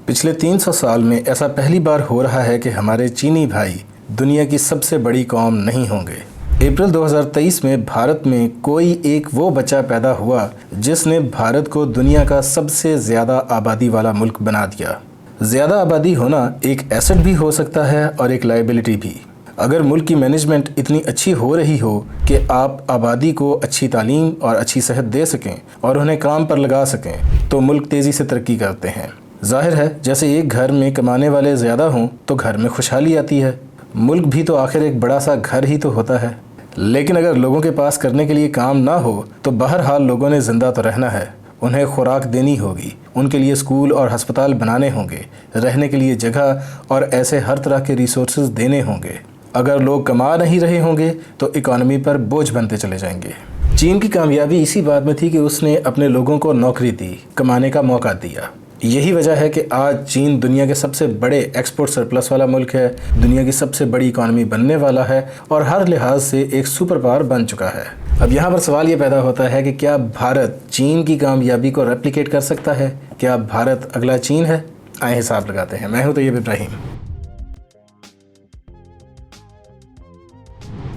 पिछले 300 साल में ऐसा पहली बार हो रहा है कि हमारे चीनी भाई दुनिया की सबसे बड़ी कौम नहीं होंगे। अप्रैल 2023 में भारत में कोई एक वो बच्चा पैदा हुआ जिसने भारत को दुनिया का सबसे ज़्यादा आबादी वाला मुल्क बना दिया। ज़्यादा आबादी होना एक एसेट भी हो सकता है और एक लायबिलिटी भी। अगर मुल्क की मैनेजमेंट इतनी अच्छी हो रही हो कि आप आबादी को अच्छी तालीम और अच्छी सेहत दे सकें और उन्हें काम पर लगा सकें तो मुल्क तेज़ी से तरक्की करते हैं। जाहिर है, जैसे एक घर में कमाने वाले ज़्यादा हों तो घर में खुशहाली आती है। मुल्क भी तो आखिर एक बड़ा सा घर ही तो होता है। लेकिन अगर लोगों के पास करने के लिए काम ना हो तो बहरहाल लोगों ने ज़िंदा तो रहना है। उन्हें खुराक देनी होगी, उनके लिए स्कूल और अस्पताल बनाने होंगे, रहने के लिए जगह और ऐसे हर तरह के रिसोर्सेज देने होंगे। अगर लोग कमा नहीं रहे होंगे तो इकॉनमी पर बोझ बनते चले जाएंगे। चीन की कामयाबी इसी बात में थी कि उसने अपने लोगों को नौकरी दी, कमाने का मौका दिया। यही वजह है कि आज चीन दुनिया के सबसे बड़े एक्सपोर्ट सरप्लस वाला मुल्क है, दुनिया की सबसे बड़ी इकॉनमी बनने वाला है और हर लिहाज से एक सुपर पावर बन चुका है। अब यहाँ पर सवाल ये पैदा होता है कि क्या भारत चीन की कामयाबी को रेप्लिकेट कर सकता है? क्या भारत अगला चीन है? आए हिसाब लगाते हैं। मैं हूँ तैयब इब्राहिम।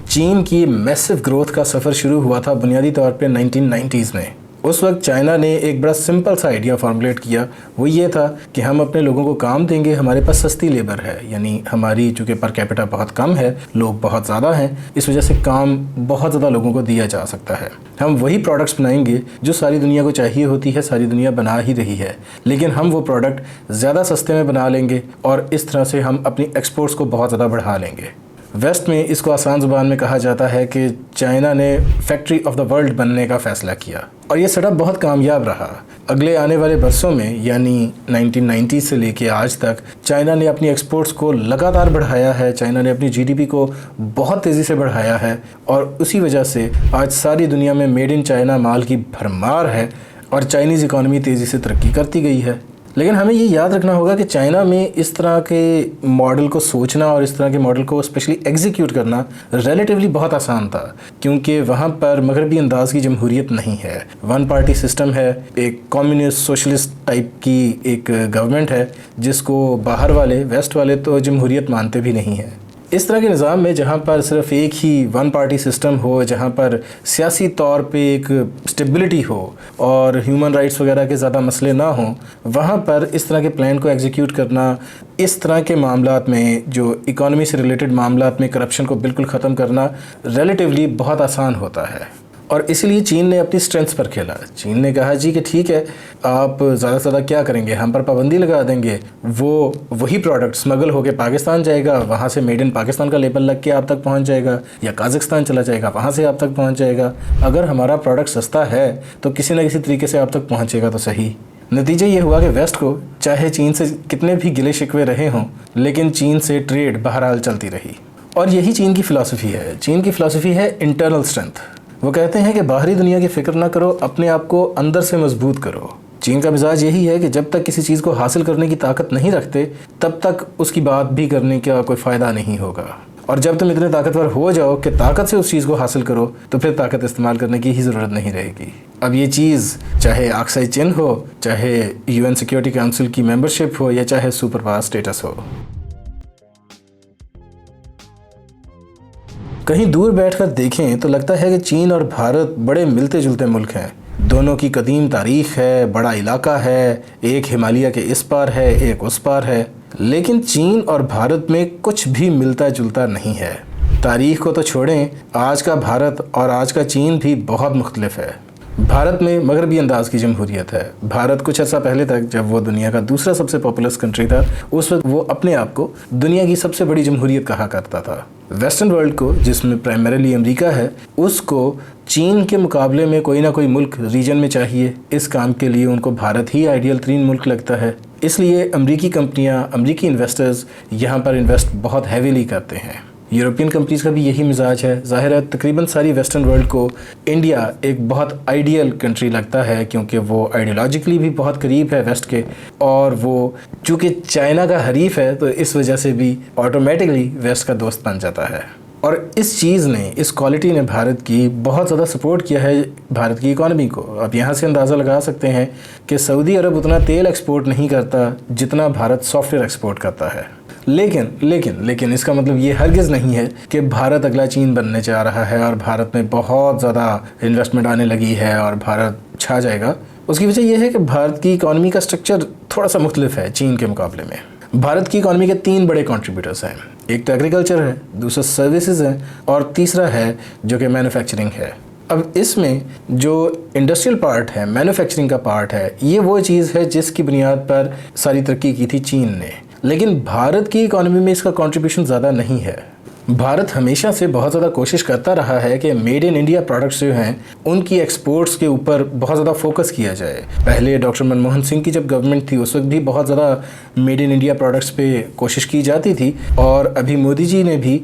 चीन की मैसिव ग्रोथ का सफ़र शुरू हुआ था बुनियादी तौर पे 1990s में। उस वक्त चाइना ने एक बड़ा सिंपल सा आइडिया फॉर्मुलेट किया। वो ये था कि हम अपने लोगों को काम देंगे, हमारे पास सस्ती लेबर है, यानी हमारी चूँकि पर कैपिटा बहुत कम है, लोग बहुत ज़्यादा हैं, इस वजह से काम बहुत ज़्यादा लोगों को दिया जा सकता है। हम वही प्रोडक्ट्स बनाएंगे जो सारी दुनिया को चाहिए होती है, सारी दुनिया बना ही रही है, लेकिन हम वो प्रोडक्ट ज़्यादा सस्ते में बना लेंगे और इस तरह से हम अपनी एक्सपोर्ट्स को बहुत ज़्यादा बढ़ा लेंगे। वेस्ट में इसको आसान ज़ुबान में कहा जाता है कि चाइना ने फैक्ट्री ऑफ द वर्ल्ड बनने का फ़ैसला किया और ये सेटअप बहुत कामयाब रहा। अगले आने वाले बरसों में यानी 1990 से लेके आज तक चाइना ने अपनी एक्सपोर्ट्स को लगातार बढ़ाया है। चाइना ने अपनी जीडीपी को बहुत तेज़ी से बढ़ाया है और उसी वजह से आज सारी दुनिया में मेड इन चाइना माल की भरमार है और चाइनीज़ इकॉनमी तेज़ी से तरक्की करती गई है। लेकिन हमें ये याद रखना होगा कि चाइना में इस तरह के मॉडल को सोचना और इस तरह के मॉडल को स्पेशली एग्जीक्यूट करना रिलेटिवली बहुत आसान था, क्योंकि वहाँ पर मगरबी अंदाज की जमहूरियत नहीं है। वन पार्टी सिस्टम है, एक कम्युनिस्ट सोशलिस्ट टाइप की एक गवर्नमेंट है जिसको बाहर वाले वेस्ट वाले तो जमहूरियत मानते भी नहीं हैं। इस तरह के निज़ाम में जहाँ पर सिर्फ एक ही वन पार्टी सिस्टम हो, जहाँ पर सियासी तौर पे एक स्टेबिलिटी हो और ह्यूमन राइट्स वगैरह के ज़्यादा मसले ना हों, वहाँ पर इस तरह के प्लान को एग्जीक्यूट करना, इस तरह के मामलात में जो इकॉनमी से रिलेटेड मामलात में करप्शन को बिल्कुल ख़त्म करना रिलेटिवली बहुत आसान होता है। और इसलिए चीन ने अपनी स्ट्रेंथ्स पर खेला। चीन ने कहा जी कि ठीक है, आप ज़्यादा से ज़्यादा क्या करेंगे, हम पर पाबंदी लगा देंगे, वही प्रोडक्ट स्मगल होकर पाकिस्तान जाएगा, वहाँ से मेड इन पाकिस्तान का लेबल लग के आप तक पहुँच जाएगा, या काज़ाख्स्तान चला जाएगा, वहाँ से आप तक पहुँच जाएगा। अगर हमारा प्रोडक्ट सस्ता है तो किसी न किसी तरीके से आप तक पहुँचेगा तो सही। नतीजा ये हुआ कि वेस्ट को चाहे चीन से कितने भी गिले शिकवे रहे हों, लेकिन चीन से ट्रेड बहरहाल चलती रही। और यही चीन की फ़िलासफ़ी है। चीन की फ़िलासफ़ी है इंटरनल स्ट्रेंथ। वो कहते हैं कि बाहरी दुनिया की फ़िक्र ना करो, अपने आप को अंदर से मजबूत करो। चीन का मिजाज यही है कि जब तक किसी चीज़ को हासिल करने की ताकत नहीं रखते तब तक उसकी बात भी करने का कोई फ़ायदा नहीं होगा, और जब तुम इतने ताकतवर हो जाओ कि ताकत से उस चीज़ को हासिल करो तो फिर ताकत इस्तेमाल करने की ही ज़रूरत नहीं रहेगी। अब ये चीज़ चाहे आक्साई चिन हो, चाहे UN सिक्योरिटी काउंसिल की मेंबरशिप हो, या चाहे सुपर पावर स्टेटस हो। कहीं दूर बैठकर देखें तो लगता है कि चीन और भारत बड़े मिलते जुलते मुल्क हैं। दोनों की कदीम तारीख़ है, बड़ा इलाका है, एक हिमालय के इस पार है, एक उस पार है। लेकिन चीन और भारत में कुछ भी मिलता जुलता नहीं है। तारीख़ को तो छोड़ें, आज का भारत और आज का चीन भी बहुत मुख्तलिफ है। भारत में मगरबी अंदाज की जमहूरियत है। भारत कुछ अर्सा पहले तक, जब वो दुनिया का दूसरा सबसे पॉपुलस कंट्री था, उस वक्त वो अपने आप को दुनिया की सबसे बड़ी जमहूरियत कहा करता था। वेस्टर्न वर्ल्ड को, जिसमें प्राइमरीली अमेरिका है, उसको चीन के मुकाबले में कोई ना कोई मुल्क रीजन में चाहिए। इस काम के लिए उनको भारत ही आइडियल तरीन मुल्क लगता है। इसलिए अमेरिकी कंपनियां, अमेरिकी इन्वेस्टर्स यहाँ पर इन्वेस्ट बहुत हैवीली करते हैं। यूरोपियन कंट्रीज़ का भी यही मिजाज है। ज़ाहिर है तकरीबन सारी वेस्टर्न वर्ल्ड को इंडिया एक बहुत आइडियल कंट्री लगता है, क्योंकि वो आइडियोलॉजिकली भी बहुत करीब है वेस्ट के, और वो चूँकि चाइना का हरीफ है तो इस वजह से भी ऑटोमेटिकली वेस्ट का दोस्त बन जाता है। और इस चीज़ ने, इस क्वालिटी ने भारत की बहुत ज़्यादा सपोर्ट किया है, भारत की इकॉनमी को। आप यहाँ से अंदाज़ा लगा सकते हैं कि सऊदी अरब उतना तेल एक्सपोर्ट नहीं करता जितना भारत सॉफ्टवेयर एक्सपोर्ट करता है। लेकिन इसका मतलब ये हरगिज़ नहीं है कि भारत अगला चीन बनने जा रहा है और भारत में बहुत ज़्यादा इन्वेस्टमेंट आने लगी है और भारत छा जाएगा। उसकी वजह यह है कि भारत की इकॉनमी का स्ट्रक्चर थोड़ा सा मुख्तलिफ है चीन के मुकाबले में। भारत की इकॉनमी के 3 बड़े कंट्रीब्यूटर्स हैं। एक तो एग्रीकल्चर है, दूसरा सर्विसेज है और तीसरा है जो कि मैन्युफैक्चरिंग है। अब इसमें जो इंडस्ट्रियल पार्ट है, मैन्युफैक्चरिंग का पार्ट है, ये वो चीज़ है जिसकी बुनियाद पर सारी तरक्की की थी चीन ने। लेकिन भारत की इकॉनमी में इसका कंट्रीब्यूशन ज़्यादा नहीं है। भारत हमेशा से बहुत ज़्यादा कोशिश करता रहा है कि मेड इन इंडिया प्रोडक्ट्स जो हैं उनकी एक्सपोर्ट्स के ऊपर बहुत ज़्यादा फोकस किया जाए। पहले डॉक्टर मनमोहन सिंह की जब गवर्नमेंट थी उस वक्त भी बहुत ज़्यादा मेड इन इंडिया प्रोडक्ट्स पे कोशिश की जाती थी, और अभी मोदी जी ने भी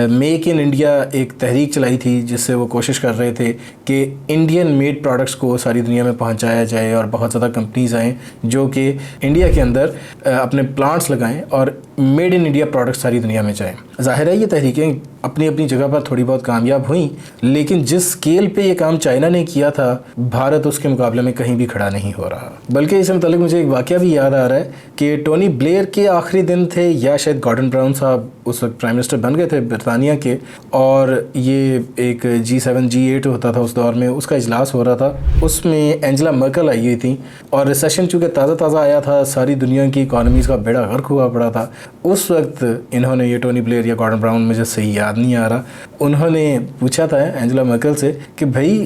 मेक इन इंडिया एक तहरीक चलाई थी जिससे वो कोशिश कर रहे थे कि इंडियन मेड प्रोडक्ट्स को सारी दुनिया में पहुँचाया जाए और बहुत ज़्यादा कंपनीज आएँ जो कि इंडिया के अंदर अपने प्लांट्स लगाएँ और मेड इन इंडिया प्रोडक्ट्स सारी दुनिया में जाएँ। ज़ाहिर है ये तहरीकें अपनी अपनी जगह पर थोड़ी बहुत कामयाब हुई, लेकिन जिस स्केल पे ये काम चाइना ने किया था भारत उसके मुकाबले में कहीं भी खड़ा नहीं हो रहा। बल्कि इससे मुताल्लिक़ मुझे एक वाक़या भी याद आ रहा है कि टोनी ब्लेयर के आखिरी दिन थे या शायद गॉर्डन ब्राउन साहब उस वक्त प्राइम मिनिस्टर बन गए थे बरतानिया के, और ये एक G7 G8 होता था उस दौर में, उसका इजलास हो रहा था। उसमें एंजेला मर्केल आई हुई थी और रिसेशन चूँकि ताज़ा आया था, सारी दुनिया की इकॉनमीज़ का बेड़ा गर्क हुआ पड़ा था। उस वक्त इन्होंने, ये टोनी ब्लेयर या गॉर्डन ब्राउन मुझे सही याद नहीं आ रहा, उन्होंने पूछा था एंजेला मर्केल से कि भाई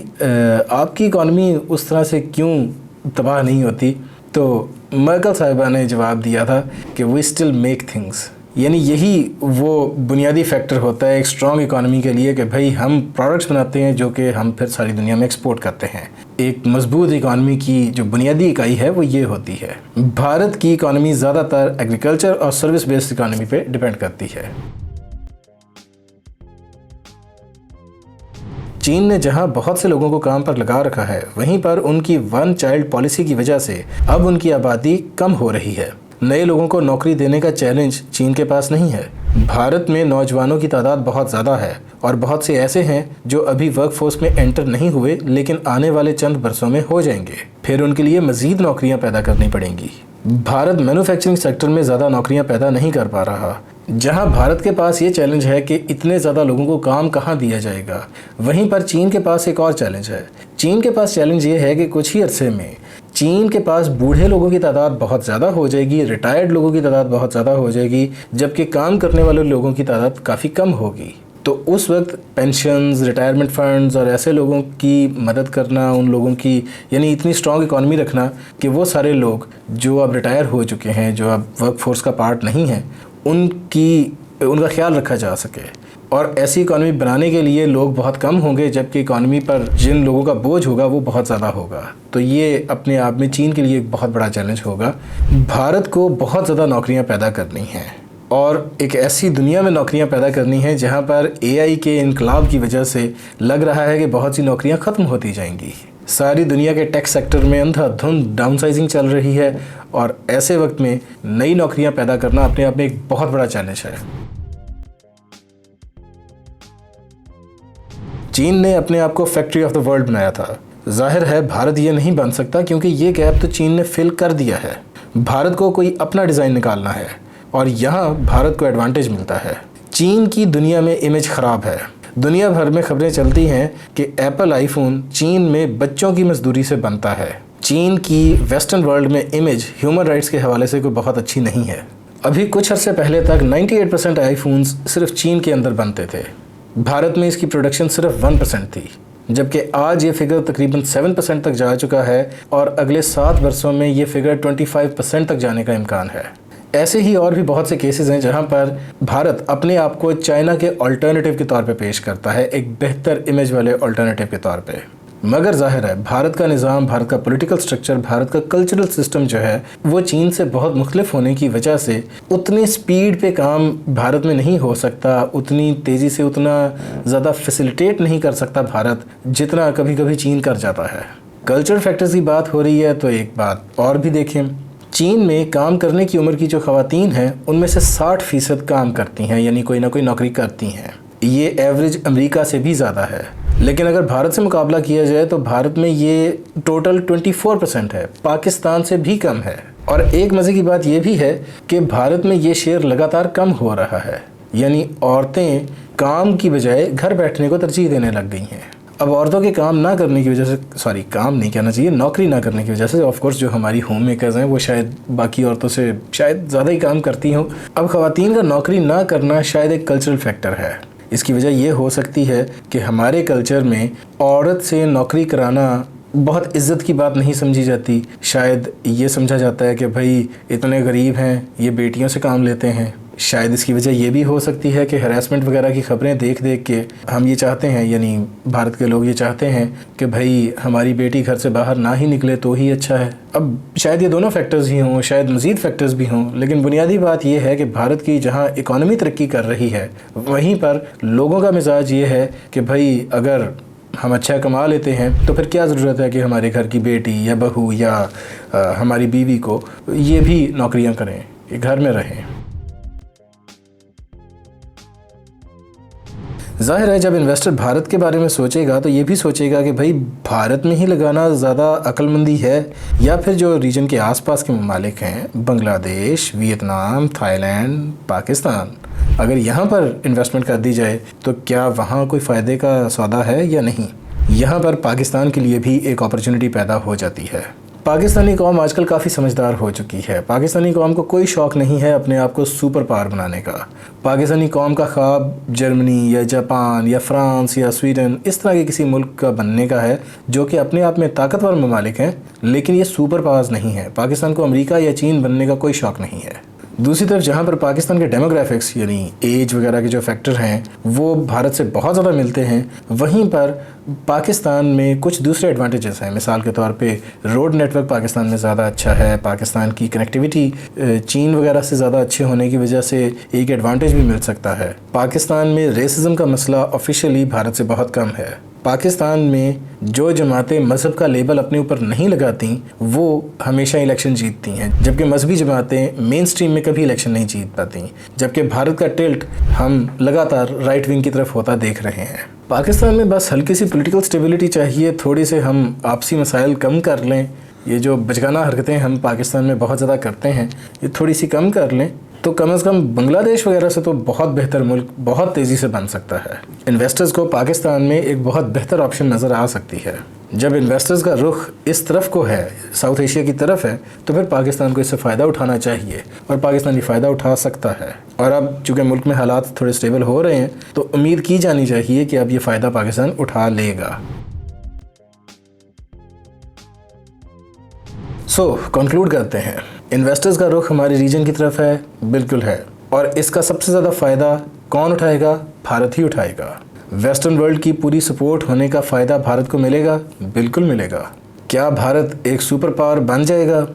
आपकी इकॉनमी उस तरह से क्यों तबाह नहीं होती। तो मर्केल साहिबा ने जवाब दिया था कि वी स्टिल मेक थिंग्स। यानी यही वो बुनियादी फैक्टर होता है एक स्ट्रॉन्ग इकॉनमी के लिए कि भाई हम प्रोडक्ट्स बनाते हैं जो कि हम फिर सारी दुनिया में एक्सपोर्ट करते हैं। एक मजबूत इकॉनमी की जो बुनियादी इकाई है वो ये होती है। भारत की इकॉनमी ज़्यादातर एग्रीकल्चर और सर्विस बेस्ड इकॉनमी पे डिपेंड करती है। चीन ने जहां बहुत से लोगों को काम पर लगा रखा है, वहीं पर उनकी 1 चाइल्ड पॉलिसी की वजह से अब उनकी आबादी कम हो रही है। नए लोगों को नौकरी देने का चैलेंज चीन के पास नहीं है। भारत में नौजवानों की तादाद बहुत ज़्यादा है और बहुत से ऐसे हैं जो अभी वर्कफोर्स में एंटर नहीं हुए लेकिन आने वाले चंद बरसों में हो जाएंगे। फिर उनके लिए मज़ीद नौकरियां पैदा करनी पड़ेंगी। भारत मैन्युफैक्चरिंग सेक्टर में ज़्यादा नौकरियां पैदा नहीं कर पा रहा। जहां भारत के पास ये चैलेंज है कि इतने ज़्यादा लोगों को काम कहां दिया जाएगा, वहीं पर चीन के पास एक और चैलेंज है। चीन के पास चैलेंज ये है कि कुछ ही अरसे में चीन के पास बूढ़े लोगों की तादाद बहुत ज़्यादा हो जाएगी, रिटायर्ड लोगों की तादाद बहुत ज़्यादा हो जाएगी, जबकि काम करने वाले लोगों की तादाद काफ़ी कम होगी। तो उस वक्त पेंशन्स, रिटायरमेंट फंड्स और ऐसे लोगों की मदद करना, उन लोगों की, यानी इतनी स्ट्रॉन्ग इकॉनमी रखना कि वो सारे लोग जो अब रिटायर हो चुके हैं, जो अब वर्कफोर्स का पार्ट नहीं है, उनका ख्याल रखा जा सके। और ऐसी इकॉनमी बनाने के लिए लोग बहुत कम होंगे, जबकि इकॉनमी पर जिन लोगों का बोझ होगा वो बहुत ज़्यादा होगा। तो ये अपने आप में चीन के लिए एक बहुत बड़ा चैलेंज होगा। भारत को बहुत ज़्यादा नौकरियां पैदा करनी हैं और एक ऐसी दुनिया में नौकरियां पैदा करनी है जहां पर AI के इनकलाब की वजह से लग रहा है कि बहुत सी नौकरियां ख़त्म होती जाएंगी। सारी दुनिया के टेक सेक्टर में अंधाधुंध डाउनसाइजिंग चल रही है और ऐसे वक्त में नई नौकरियां पैदा करना अपने आप में एक बहुत बड़ा चैलेंज है। चीन ने अपने आप को फैक्ट्री ऑफ द वर्ल्ड बनाया था। जाहिर है भारत ये नहीं बन सकता क्योंकि ये गैप तो चीन ने फिल कर दिया है। भारत को कोई अपना डिज़ाइन निकालना है और यहाँ भारत को एडवांटेज मिलता है। चीन की दुनिया में इमेज ख़राब है। दुनिया भर में खबरें चलती हैं कि एप्पल आईफोन चीन में बच्चों की मजदूरी से बनता है। चीन की वेस्टर्न वर्ल्ड में इमेज ह्यूमन राइट्स के हवाले से कोई बहुत अच्छी नहीं है। अभी कुछ अर्से पहले तक 98% आईफोन्स सिर्फ चीन के अंदर बनते थे। भारत में इसकी प्रोडक्शन सिर्फ 1% थी, जबकि आज ये फिगर तकरीबन 7% तक जा चुका है और अगले 7 वर्षों में ये फिगर 25% तक जाने का इम्कान है। ऐसे ही और भी बहुत से केसेस हैं जहां पर भारत अपने आप को चाइना के अल्टरनेटिव के तौर पे पेश करता है, एक बेहतर इमेज वाले अल्टरनेटिव के तौर पे। मगर जाहिर है भारत का निज़ाम, भारत का पॉलिटिकल स्ट्रक्चर, भारत का कल्चरल सिस्टम जो है वो चीन से बहुत मुख्तलिफ होने की वजह से उतनी स्पीड पे काम भारत में नहीं हो सकता, उतनी तेज़ी से, उतना ज़्यादा फैसिलिटेट नहीं कर सकता भारत जितना कभी कभी चीन कर जाता है। कल्चरल फैक्टर्स की बात हो रही है तो एक बात और भी देखें, चीन में काम करने की उम्र की जो ख़वातीन हैं उनमें से 60% काम करती हैं, यानी कोई ना कोई नौकरी करती हैं। ये एवरेज अमेरिका से भी ज़्यादा है। लेकिन अगर भारत से मुकाबला किया जाए तो भारत में ये टोटल 24% है, पाकिस्तान से भी कम है। और एक मज़े की बात ये भी है कि भारत में ये शेयर लगातार कम हो रहा है, यानी औरतें काम की बजाय घर बैठने को तरजीह देने लग गई हैं। अब औरतों के काम ना करने की वजह से, काम नहीं कहना चाहिए, नौकरी ना करने की वजह से, ऑफ कोर्स जो हमारी होम मेकर्स हैं वो शायद बाकी औरतों से शायद ज़्यादा ही काम करती हों। अब ख़वातीन का नौकरी ना करना शायद एक कल्चरल फैक्टर है। इसकी वजह ये हो सकती है कि हमारे कल्चर में औरत से नौकरी कराना बहुत इज़्ज़त की बात नहीं समझी जाती। शायद ये समझा जाता है कि भाई इतने गरीब हैं, ये बेटियों से काम लेते हैं। शायद इसकी वजह ये भी हो सकती है कि हरासमेंट वगैरह की खबरें देख देख के हम ये चाहते हैं, यानी भारत के लोग ये चाहते हैं कि भाई हमारी बेटी घर से बाहर ना ही निकले तो ही अच्छा है। अब शायद ये दोनों फैक्टर्स ही हों, शायद मज़ीद फैक्टर्स भी हों, लेकिन बुनियादी बात यह है कि भारत की जहाँ इकॉनमी तरक्की कर रही है वहीं पर लोगों का मिजाज ये है कि भाई अगर हम अच्छा कमा लेते हैं तो फिर क्या ज़रूरत है कि हमारे घर की बेटी या बहू या हमारी बीवी को ये भी नौकरियां करें, ये घर में रहें। ज़ाहिर है जब इन्वेस्टर भारत के बारे में सोचेगा तो ये भी सोचेगा कि भाई भारत में ही लगाना ज़्यादा अक्लमंदी है या फिर जो रीजन के आसपास के ममालिक हैं, बांग्लादेश, वियतनाम, थाईलैंड, पाकिस्तान, अगर यहाँ पर इन्वेस्टमेंट कर दी जाए तो क्या वहाँ कोई फ़ायदे का सौदा है या नहीं। यहाँ पर पाकिस्तान के लिए भी एक अपॉर्चुनिटी पैदा हो जाती है। पाकिस्तानी कौम आजकल काफ़ी समझदार हो चुकी है। पाकिस्तानी कौम को कोई शौक़ नहीं है अपने आप को सुपर पावर बनाने का। पाकिस्तानी कौम का ख्वाब जर्मनी या जापान या फ्रांस या स्वीडन इस तरह के किसी मुल्क का बनने का है जो कि अपने आप में ताकतवर ममालिक हैं, लेकिन ये सुपर पावर्स नहीं है। पाकिस्तान को अमेरिका या चीन बनने का कोई शौक़ नहीं है। दूसरी तरफ जहाँ पर पाकिस्तान के डेमोग्राफिक्स यानी एज वगैरह के जो फैक्टर हैं वो भारत से बहुत ज़्यादा मिलते हैं, वहीं पर पाकिस्तान में कुछ दूसरे एडवांटेजेस हैं। मिसाल के तौर पे रोड नेटवर्क पाकिस्तान में ज़्यादा अच्छा है, पाकिस्तान की कनेक्टिविटी चीन वगैरह से ज़्यादा अच्छे होने की वजह से एक एडवांटेज भी मिल सकता है। पाकिस्तान में रेसिज्म का मसला ऑफिशियली भारत से बहुत कम है। पाकिस्तान में जो जमातें मज़हब का लेबल अपने ऊपर नहीं लगाती वो हमेशा इलेक्शन जीतती हैं, जबकि मजहबी जमातें मेन स्ट्रीम में कभी इलेक्शन नहीं जीत पाती। जबकि भारत का टिल्ट हम लगातार राइट विंग की तरफ होता देख रहे हैं। पाकिस्तान में बस हल्की सी पॉलिटिकल स्टेबिलिटी चाहिए, थोड़ी से हम आपसी मसाइल कम कर लें, ये जो बचकाना हरकतें हम पाकिस्तान में बहुत ज़्यादा करते हैं ये थोड़ी सी कम कर लें तो कम से कम बांग्लादेश वगैरह से तो बहुत बेहतर मुल्क बहुत तेज़ी से बन सकता है। इन्वेस्टर्स को पाकिस्तान में एक बहुत बेहतर ऑप्शन नज़र आ सकती है। जब इन्वेस्टर्स का रुख इस तरफ को है, साउथ एशिया की तरफ है, तो फिर पाकिस्तान को इससे फ़ायदा उठाना चाहिए और पाकिस्तान ये फ़ायदा उठा सकता है। और अब चूँकि मुल्क में हालात थोड़े स्टेबल हो रहे हैं तो उम्मीद की जानी चाहिए कि अब ये फ़ायदा पाकिस्तान उठा लेगा। कंक्लूड करते हैं, इन्वेस्टर्स का रुख हमारे रीजन की तरफ है, बिल्कुल है, और इसका सबसे ज़्यादा फ़ायदा कौन उठाएगा? भारत ही उठाएगा। वेस्टर्न वर्ल्ड की पूरी सपोर्ट होने का फ़ायदा भारत को मिलेगा, बिल्कुल मिलेगा। क्या भारत एक सुपर पावर बन जाएगा?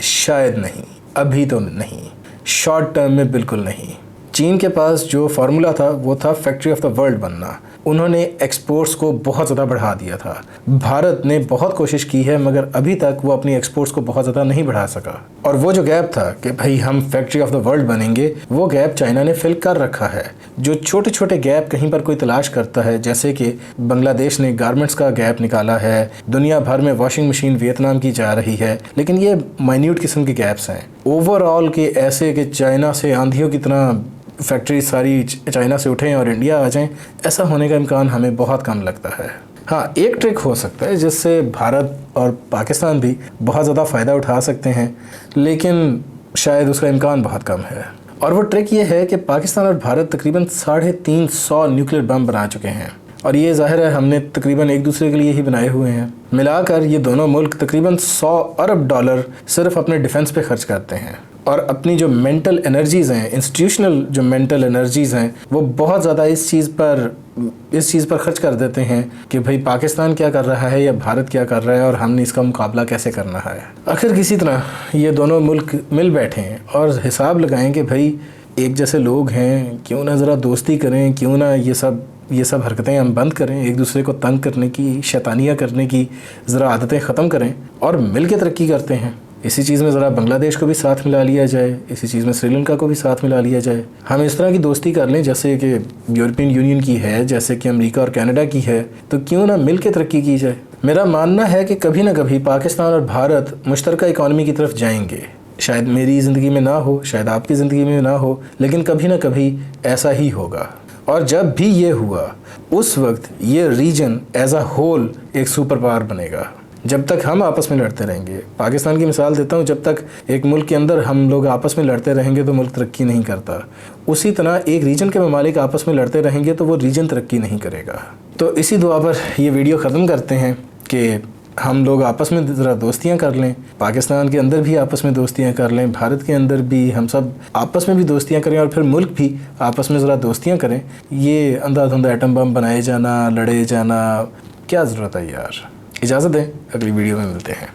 शायद नहीं, अभी तो नहीं, शॉर्ट टर्म में बिल्कुल नहीं। चीन के पास जो फार्मूला था वो था फैक्ट्री ऑफ द वर्ल्ड बनना। उन्होंने एक्सपोर्ट्स को बहुत ज़्यादा बढ़ा दिया था। भारत ने बहुत कोशिश की है मगर अभी तक वो अपनी एक्सपोर्ट्स को बहुत ज़्यादा नहीं बढ़ा सका। और वो जो गैप था कि भाई हम फैक्ट्री ऑफ द वर्ल्ड बनेंगे, वो गैप चाइना ने फिल कर रखा है। जो छोटे छोटे गैप कहीं पर कोई तलाश करता है, जैसे कि बांग्लादेश ने गारमेंट्स का गैप निकाला है, दुनिया भर में वॉशिंग मशीन वियतनाम की जा रही है, लेकिन ये माइन्यूट किस्म के गैप्स हैं। ओवरऑल के ऐसे कि चाइना से आंधियों की तरह फैक्ट्री सारी चाइना से उठें और इंडिया आ जाएं, ऐसा होने का इम्कान हमें बहुत कम लगता है। हाँ, एक ट्रिक हो सकता है जिससे भारत और पाकिस्तान भी बहुत ज़्यादा फ़ायदा उठा सकते हैं, लेकिन शायद उसका इम्कान बहुत कम है। और वो ट्रिक ये है कि पाकिस्तान और भारत तकरीबन 350 न्यूक्लियर बम बना चुके हैं, और ये ज़ाहिर है हमने तकरीबन एक दूसरे के लिए ही बनाए हुए हैं। मिलाकर ये दोनों मुल्क तकरीबन $100 अरब सिर्फ अपने डिफेंस पे खर्च करते हैं, और अपनी जो मेंटल एनर्जीज़ हैं, इंस्टीट्यूशनल जो मेंटल एनर्जीज़ हैं, वो बहुत ज़्यादा इस चीज़ पर खर्च कर देते हैं कि भाई पाकिस्तान क्या कर रहा है या भारत क्या कर रहा है और हमने इसका मुकाबला कैसे करना है। आखिर किसी तरह ये दोनों मुल्क मिल बैठें और हिसाब लगाएं कि भाई एक जैसे लोग हैं, क्यों ना ज़रा दोस्ती करें, क्यों ना ये सब हरकतें हम बंद करें, एक दूसरे को तंग करने की, शैतानियाँ करने की ज़रा आदतें ख़त्म करें और मिल के तरक्की करते हैं। इसी चीज़ में ज़रा बांग्लादेश को भी साथ मिला लिया जाए, इसी चीज़ में श्रीलंका को भी साथ मिला लिया जाए। हम इस तरह की दोस्ती कर लें जैसे कि यूरोपियन यूनियन की है, जैसे कि अमेरिका और कनाडा की है, तो क्यों ना मिल के तरक्की की जाए। मेरा मानना है कि कभी ना कभी पाकिस्तान और भारत मुश्तरका इकॉनमी की तरफ जाएंगे। शायद मेरी ज़िंदगी में ना हो, शायद आपकी ज़िंदगी में ना हो, लेकिन कभी ना कभी ऐसा ही होगा। और जब भी ये हुआ उस वक्त ये रीजन एज अ होल एक सुपर पावर बनेगा। जब तक हम आपस में लड़ते रहेंगे, पाकिस्तान की मिसाल देता हूँ, जब तक एक मुल्क के अंदर हम लोग आपस में लड़ते रहेंगे तो मुल्क तरक्की नहीं करता। उसी तरह एक रीजन के ममालिक आपस में लड़ते रहेंगे तो वो रीजन तरक्की नहीं करेगा। तो इसी दुआ पर ये वीडियो ख़त्म करते हैं कि हम लोग आपस में ज़रा दोस्तियाँ कर लें, पाकिस्तान के अंदर भी आपस में दोस्तियाँ कर लें, भारत के अंदर भी हम सब आपस में भी दोस्तियाँ करें और फिर मुल्क भी आपस में ज़रा दोस्तियाँ करें। ये अंधाधुंधा एटम बम बनाए जाना, लड़े जाना, क्या ज़रूरत है यार। इजाज़त दें, अगली वीडियो में मिलते हैं।